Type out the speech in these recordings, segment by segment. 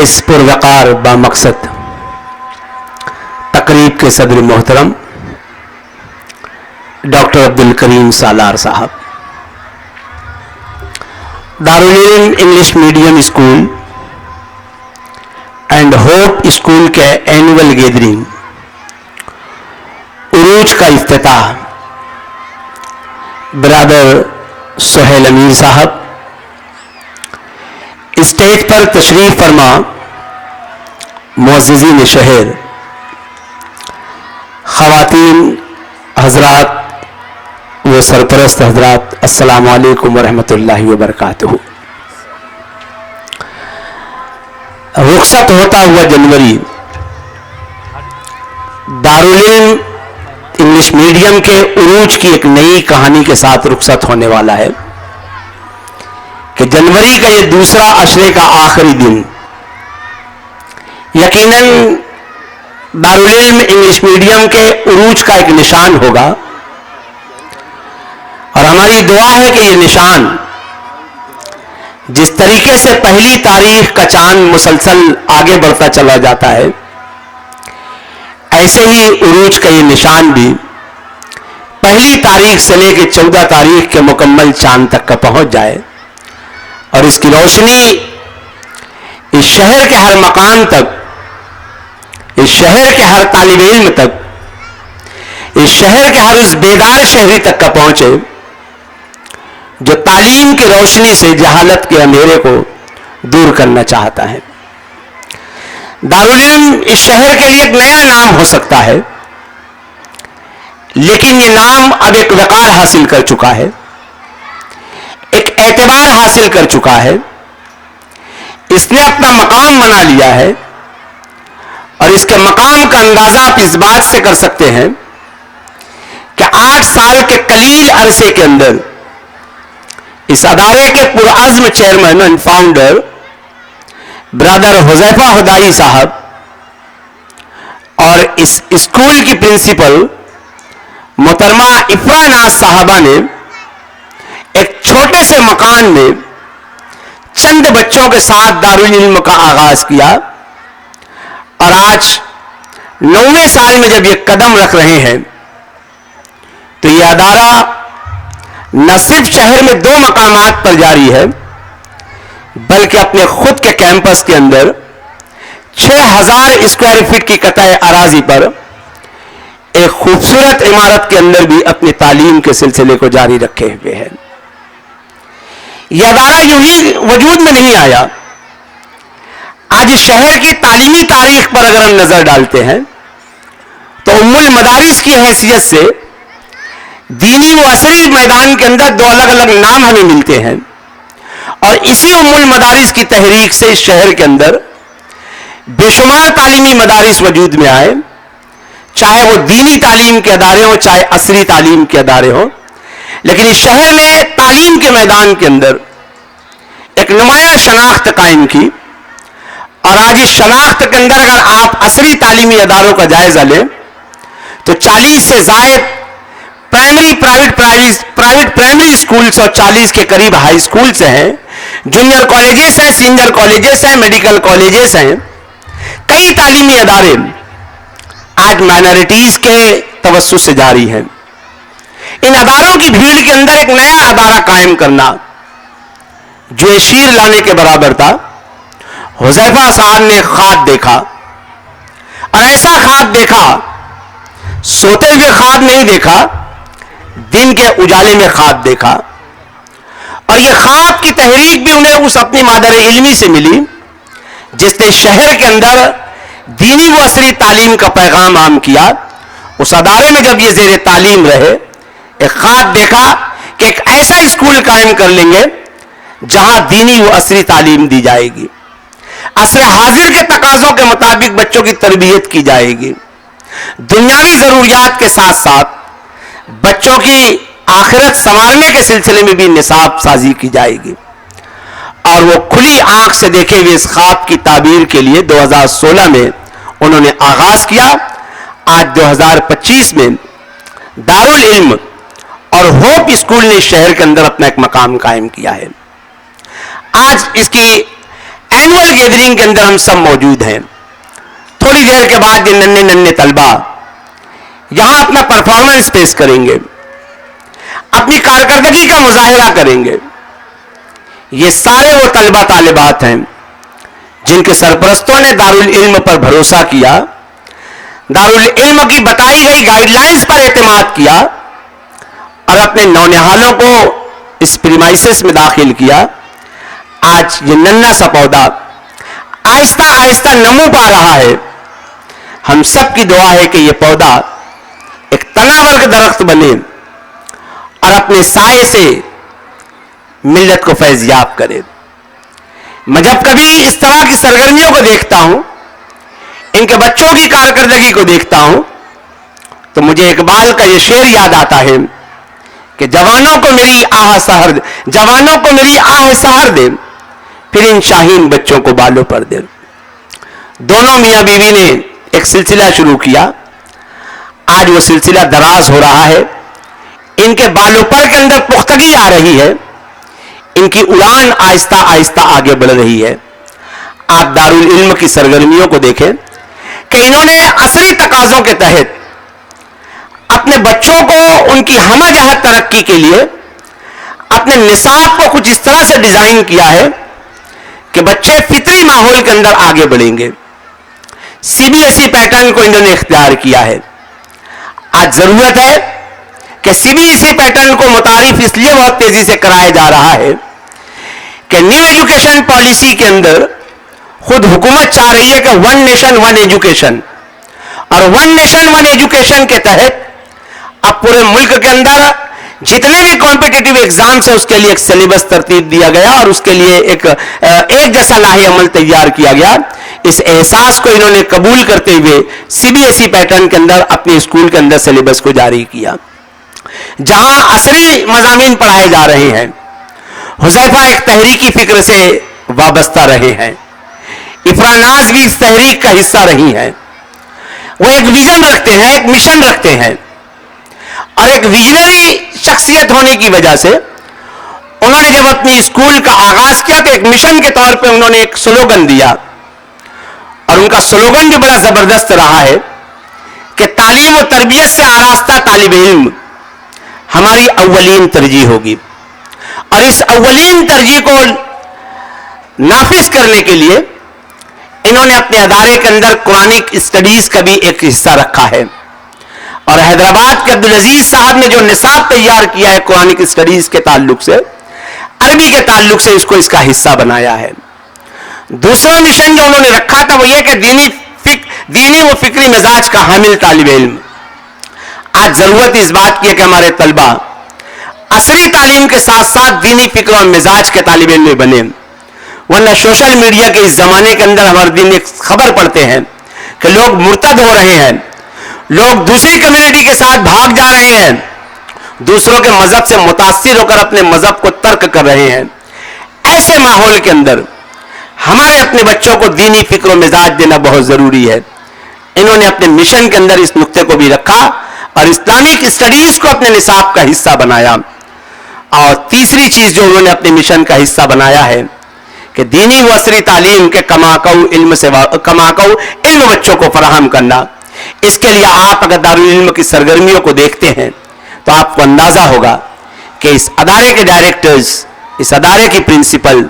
इस पुरवकार बामकसद तकरीब के सदर मोहतरम डॉक्टर अब्दुल करीम सालार साहब, दारुल इल्म English medium school and hope school के एनुअल गैदरिंग उरूज का इफ्तिताह ब्रदर सुहेल अमीर साहब, स्टेज पर तशरीफ फरमा मुअज़्ज़िज़ीन शहर, ख़वातीन हज़रात व सरपरस्त हज़रात, अस्सलामु अलैकुम वरहमतुल्लाहि वबरकातुहू। रुखसत होता हुआ जनवरी दारुल इल्म इंग्लिश मीडियम के उरूज की एक नई कहानी के साथ रुखसत होने वाला है कि जनवरी का ये दूसरा अशरे का आखिरी दिन यकीनन दारुल इल्म इंग्लिश मीडियम के उरूज का एक निशान होगा और हमारी दुआ है कि ये निशान जिस तरीके से पहली तारीख का चांद मुसलसल आगे बढ़ता चला जाता है, ऐसे ही उरूज का ये निशान भी पहली तारीख से लेकर 14 तारीख के मुकम्मल चांद तक का पहुंच जाए और इसकी रोशनी इस शहर के हर मकान तक, इस शहर के हर तालिब इल्म तक, इस शहर के हर उस बेदार शहरी तक का पहुंचे जो तालीम की रोशनी से जहालत के अंधेरे को दूर करना चाहता है। दारुल इल्म इस शहर के लिए एक नया नाम हो सकता है, लेकिन ये नाम अब एक वकार हासिल कर चुका है, एक एतबार हासिल कर चुका है, इसने अपना मकाम बना लिया है और इसके मकाम का अंदाजा आप इस बात से कर सकते हैं कि 8 साल के कलील अरसे के अंदर इस अदारे के पुरअज़्म chairman and founder brother Huzaifa Hudai साहब और इस स्कूल की प्रिंसिपल मोहतरमा इफ़रा नाज साहबा ने एक छोटे से मकान में चंद बच्चों के साथ दारुल इल्म का आगाज किया और आज 9वें साल में जब ये कदम रख रहे हैं तो ये अदारा न सिर्फ शहर में 2 मकामात पर जारी है बल्कि अपने खुद के कैंपस के अंदर 6000 स्क्वायर फीट की कतई अराजी पर एक खूबसूरत इमारत के अंदर भी अपनी तालीम के सिलसिले को जारी रखे हुए है। यह अदारा यूं ही वजूद में नहीं आया। आज इस शहर की तालीमी तारीख पर अगर हम नजर डालते हैं तो उम्मुल मदारिस की हैसियत से दीनी व असरी मैदान के अंदर 2 अलग अलग नाम हमें मिलते हैं और इसी उम्मुल मदारिस की तहरीक से इस शहर के अंदर बेशुमार तालीमी मदारिस वजूद में आए, चाहे वो दीनी तालीम के अदारे हों चाहे असरी तालीम के अदारे हों, लेकिन इस शहर ने तालीम के मैदान के अंदर एक नुमाया शनाख्त कायम की और आज इस शनाख्त के अंदर अगर आप असरी तालीमी अदारों का जायजा लें तो 40 से ज़ायद प्राइवेट प्राइमरी स्कूल्स और 40 के करीब हाई स्कूल्स हैं, जूनियर कॉलेजेस हैं, सीनियर कॉलेजेस हैं, मेडिकल कॉलेजेस हैं, कई तालीमी अदारे आज माइनॉरिटीज के तवस्सुस से जारी हैं। इन अदारों की भीड़ के अंदर एक नया अदारा कायम करना जो शीर लाने के बराबर था। हुज़ैफा साहब ने ख्वाब देखा और ऐसा ख्वाब देखा, सोते हुए ख्वाब नहीं देखा, दिन के उजाले में ख्वाब देखा और यह ख्वाब की तहरीक भी उन्हें उस अपनी मादर इल्मी से मिली जिसने शहर के अंदर दीनी व असरी तालीम का पैगाम आम किया। उस अदारे में जब ये ज़ेरे तालीम रहे, एक ख्वाब देखा कि एक ऐसा स्कूल कायम कर लेंगे जहां दीनी व असरी तालीम दी जाएगी, असर हाजिर के तकाजों के मुताबिक बच्चों की तरबियत की जाएगी, दुनियावी जरूरियात के साथ साथ बच्चों की आखिरत संवारने के सिलसिले में भी निसाब साजी की जाएगी। और वो खुली आंख से देखे हुए इस ख्वाब की ताबीर के लिए 2016 में उन्होंने आगाज किया। आज 2025 में दारुल इल्म और होप स्कूल ने शहर के अंदर अपना एक मकाम कायम किया है। आज इसकी एनुअल गैदरिंग के अंदर हम सब मौजूद हैं। थोड़ी देर के बाद ये नन्हे नन्हे तलबा यहां अपना परफॉर्मेंस पेश करेंगे, अपनी कारकर्दगी का मुजाहिरा करेंगे। ये सारे वो तलबा तालिबात हैं जिनके सरपरस्तों ने दारुल इल्म पर भरोसा किया, दारुल इल्म की बताई गई गाइडलाइंस पर एतमाद किया और अपने नौनिहालों को इस प्रीमाइसेस में दाखिल किया। आज ये नन्हा सा पौधा आहिस्ता आहिस्ता नमो पा रहा है। हम सब की दुआ है कि ये पौधा एक तनावर्ग दरख्त बने और अपने साये से मिल्लत को फैज़याब करे। मैं जब कभी इस तरह की सरगर्मियों को देखता हूं, इनके बच्चों की कारकर्दगी को देखता हूं, तो मुझे इकबाल का ये शेर याद आता है कि जवानों को मेरी आह सहर दे, जवानों को मेरी आह सहर दे, फिर इन शाहीन बच्चों को बालों पर दे। दोनों मियां बीवी ने एक सिलसिला शुरू किया। आज वो सिलसिला दराज हो रहा है, इनके बालों पर के अंदर पुख्तगी आ रही है, इनकी उड़ान आहिस्ता आहिस्ता आगे बढ़ रही है। आप दारुल इल्म की सरगर्मियों को देखें कि इन्होंने असली तकाजों के तहत अपने बच्चों को उनकी हमजहत तरक्की के लिए अपने निसाब को कुछ इस तरह से डिजाइन किया है कि बच्चे फितरी माहौल के अंदर आगे बढ़ेंगे। सीबीएसई पैटर्न को इन्होंने इख्तियार किया है। आज जरूरत है कि सीबीएसई पैटर्न को मुतारिफ इसलिए बहुत तेजी से कराया जा रहा है कि न्यू एजुकेशन पॉलिसी के अंदर खुद हुकूमत चाह रही है कि वन नेशन वन एजुकेशन, और वन नेशन वन एजुकेशन के तहत अब पूरे मुल्क के अंदर जितने भी कॉम्पिटिटिव एग्जाम्स है उसके लिए एक सिलेबस तरतीब दिया गया और उसके लिए एक जैसा लाहे अमल तैयार किया गया। इस एहसास को इन्होंने कबूल करते हुए सीबीएसई पैटर्न के अंदर अपने स्कूल के अंदर सिलेबस को जारी किया, जहां असली मज़ामीन पढ़ाए जा रहे हैं। हुज़ैफा एक तहरीकी फिक्र से वाबस्ता रहे हैं, इफ़रा नाज़ भी इस तहरीक का हिस्सा रही हैं। वो एक विजन रखते हैं, एक मिशन रखते हैं, और एक विजनरी शख्सियत होने की वजह से उन्होंने जब अपनी स्कूल का आगाज किया तो एक मिशन के तौर पे उन्होंने एक स्लोगन दिया, और उनका स्लोगन भी बड़ा जबरदस्त रहा है कि तालीम और तरबियत से आरास्ता तालिब इल्म हमारी अव्वलीन तरजीह होगी। और इस अव्वलीन तरजीह को नाफिज करने के लिए इन्होंने अपने अदारे के अंदर कुरानिक स्टडीज का भी एक हिस्सा रखा है, और हैदराबाद के अब्दुल अजीज साहब ने जो निसाब तैयार किया है कुरानिक स्टडीज के ताल्लुक से, अरबी के ताल्लुक से, इसको इसका हिस्सा बनाया है। दूसरा मिशन जो उन्होंने रखा था वो ये कि दीनी व फिक्री मिजाज का हामिल तालिब इल्म। आज जरूरत इस बात की है कि हमारे तलबा असली तालीम के साथ साथ दीनी फिक्र और मिजाज के तालिब इल्म बने, वरना सोशल मीडिया के इस जमाने के अंदर हमारे दिन एक खबर पढ़ते हैं कि लोग मुर्तद हो रहे हैं, लोग दूसरी कम्युनिटी के साथ भाग जा रहे हैं, दूसरों के मजहब से मुतासिर होकर अपने मजहब को तर्क कर रहे हैं। ऐसे माहौल के अंदर हमारे अपने बच्चों को दीनी फिक्र और मिजाज देना बहुत जरूरी है। इन्होंने अपने मिशन के अंदर इस नुक्ते को भी रखा और इस्लामिक स्टडीज को अपने निसाब का हिस्सा बनाया। और तीसरी चीज जो उन्होंने अपने मिशन का हिस्सा बनाया है कि दीनी व असरी तालीम के कमाकऊ इल्म बच्चों को फराहम करना। इसके लिए आप अगर दारुल इल्म की सरगर्मियों को देखते हैं तो आपको अंदाजा होगा कि इस अदारे के डायरेक्टर्स, इस अदारे की प्रिंसिपल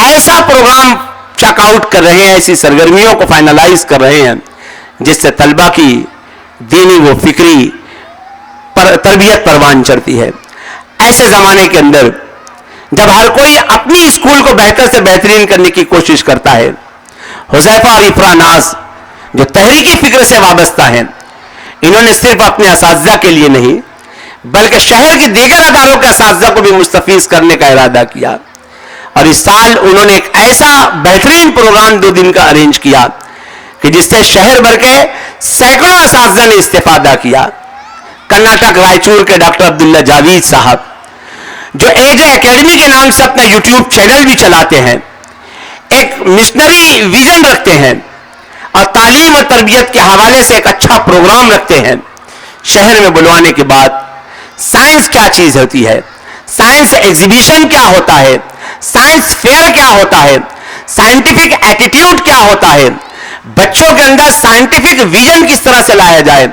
ऐसा प्रोग्राम चेकआउट कर रहे हैं, ऐसी सरगर्मियों को फाइनलाइज कर रहे हैं जिससे तलबा की दीनी व फिक्री तरबियत परवान चढ़ती है। ऐसे जमाने के अंदर जब हर कोई अपनी स्कूल को बेहतर से बेहतरीन करने की कोशिश करता है, हुज़ैफा और इफ़रा नाज़ जो तहरीकी फिक्र से वाबस्ता हैं, इन्होंने सिर्फ अपने असातिज़ा के लिए नहीं बल्कि शहर के दीगर अदारों के असातिज़ा को भी मुस्तफीज करने का इरादा किया। और इस साल उन्होंने एक ऐसा बेहतरीन प्रोग्राम 2 दिन का अरेंज किया कि जिससे शहर भर के सैकड़ों असातिज़ा ने इस्तेफादा किया। कर्नाटक रायचूर के डॉक्टर अब्दुल्ला जावेद साहब जो एजे एकेडमी के नाम से अपना यूट्यूब चैनल भी चलाते हैं, एक मिशनरी विजन रखते हैं और तालीम और तरबियत के हवाले से एक अच्छा प्रोग्राम रखते हैं। शहर में बुलवाने के बाद साइंस क्या चीज होती है, साइंस एग्जीबिशन क्या होता है, साइंस फेयर क्या होता है, साइंटिफिक एटीट्यूड क्या होता है, बच्चों के अंदर साइंटिफिक विजन किस तरह से लाया जाए,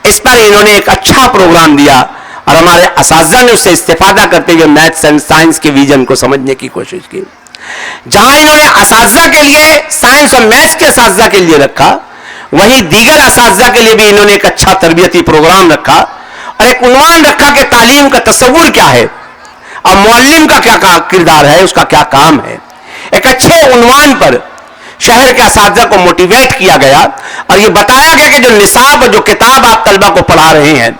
इस पर इन्होंने एक अच्छा प्रोग्राम दिया और हमारे असातिज़ा ने उससे इस्तेफादा करते हुए मैथ्स एंड साइंस के विजन को समझने की कोशिश की। जहां इन्होंने असातिज़ा के लिए साइंस और मैथ्स के असातिज़ा के लिए रखा, वहीं दीगर असातिज़ा के लिए भी इन्होंने एक अच्छा तरबियती प्रोग्राम रखा और एक उन्वान रखा कि तालीम का तस्वुर क्या है और मुअल्लिम का क्या किरदार है, उसका क्या काम है। एक अच्छे उन्वान पर शहर के असातिज़ा को मोटिवेट किया गया और यह बताया गया कि जो निसाब और जो किताब आप तलबा को पढ़ा रहे हैं,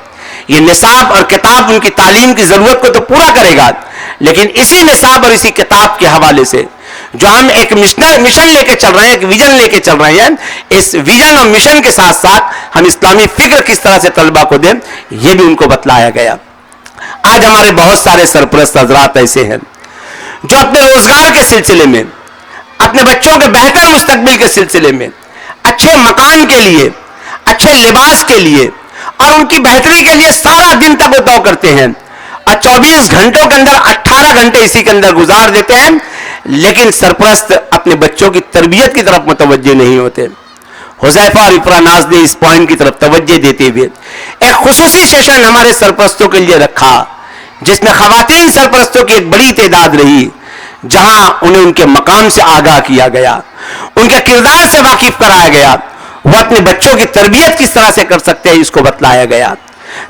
ये निसाब और किताब उनकी तालीम की जरूरत को तो पूरा करेगा, लेकिन इसी निसाब और इसी किताब के हवाले से जो हम एक मिशन लेके चल रहे हैं, एक विजन लेके चल रहे हैं, इस विजन और मिशन के साथ साथ हम इस्लामी फिक्र किस तरह से तलबा को दें, यह भी उनको बतलाया गया। आज हमारे बहुत सारे सरपरस्त हजरात ऐसे हैं जो अपने रोजगार के सिलसिले में, अपने बच्चों के बेहतर मुस्तकबिल के सिलसिले में, अच्छे मकान के लिए, अच्छे लिबास के लिए और उनकी बेहतरी के लिए सारा दिन तक उताव करते हैं और 24 घंटों के अंदर 18 घंटे इसी के अंदर गुजार देते हैं, लेकिन सरपरस्त अपने बच्चों की तरबियत की तरफ मुतवज्जे नहीं होते। हुज़ैफा और इफ़रा नाज़ ने इस पॉइंट की तरफ तवज्जो देते हुए एक खुसूसी सेशन हमारे सरपरस्तों के लिए रखा, जिसमें खवातीन सरपरस्तों की एक बड़ी तादाद रही, जहां उन्हें उनके मकाम से आगाह किया गया, उनके किरदार से वाकिफ कराया गया, वो अपने बच्चों की तरबियत किस तरह से कर सकते हैं इसको बतलाया गया।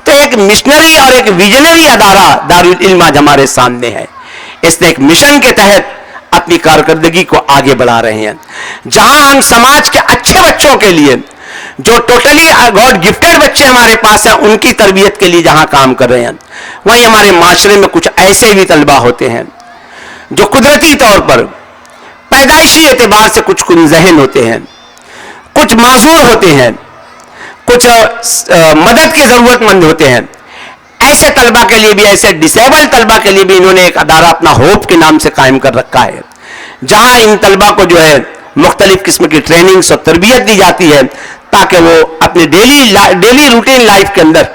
तो एक मिशनरी और एक विजनरी अदारा दारुल इल्म आज हमारे सामने है। इसने एक मिशन के तहत अपनी कारकर्दगी को आगे बढ़ा रहे हैं, जहां हम समाज के अच्छे बच्चों के लिए, जो टोटली गॉड गिफ्टेड बच्चे हमारे पास हैं, उनकी तरबियत के लिए जहां काम कर रहे हैं, वहीं हमारे माशरे में कुछ ऐसे भी तलबा होते हैं जो कुदरती तौर पर पैदाइशी एतबार से कुछ कुंज़हन होते हैं, कुछ माजूर होते हैं, कुछ मदद के जरूरतमंद होते हैं। ऐसे तलबा के लिए भी, ऐसे डिसेबल तलबा के लिए भी इन्होंने एक अदारा अपना होप के नाम से कायम कर रखा है, जहां इन तलबा को जो है मुख्तलिफ किस्म की ट्रेनिंग्स और तरबियत दी जाती है ताकि वो अपने डेली रूटीन लाइफ के अंदर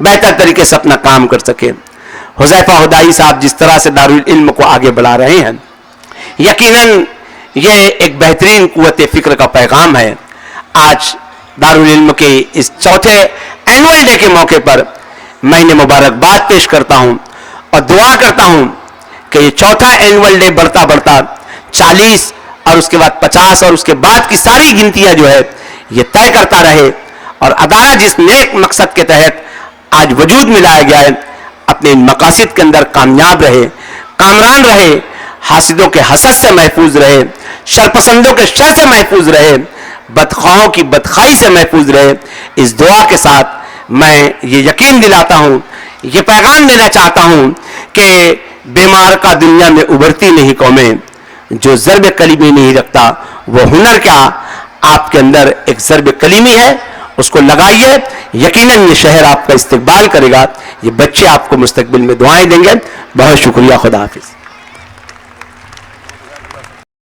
बेहतर तरीके से अपना काम कर सके। हुज़ैफा हुदाई साहब जिस तरह से दारुल इल्म को आगे बढ़ा रहे हैं, यकीनन ये एक बेहतरीन कुव्वत फिक्र का पैगाम है। आज दारुल इल्म के इस चौथे एनुअल डे के मौके पर मैं इन्हें मुबारकबाद पेश करता हूं और दुआ करता हूं कि ये चौथा एनुअल डे बढ़ता बढ़ता 40 और उसके बाद 50 और उसके बाद की सारी गिनतियां जो है ये तय करता रहे और अदारा जिस नेक मकसद के तहत आज वजूद में लाया गया है, अपने इन मकासद के अंदर कामयाब रहे, कामरान रहे, हासिदों के हसद से महफूज रहे, शरपसंदों के शर से महफूज रहे, बदखाओं की बदखाई से महफूज रहे। इस दुआ के साथ मैं ये यकीन दिलाता हूँ, ये पैगाम देना चाहता हूँ कि बीमार का दुनिया में उभरती नहीं कौमें, जो ज़र्ब कलीमी नहीं रखता वो हुनर क्या, आपके अंदर एक ज़र्ब कलीमी है, उसको लगाइए, यकीनन ये शहर आपका इस्तकबाल करेगा, ये बच्चे आपको मुस्तकबिल में दुआएं देंगे। बहुत शुक्रिया, खुदा हाफिज़।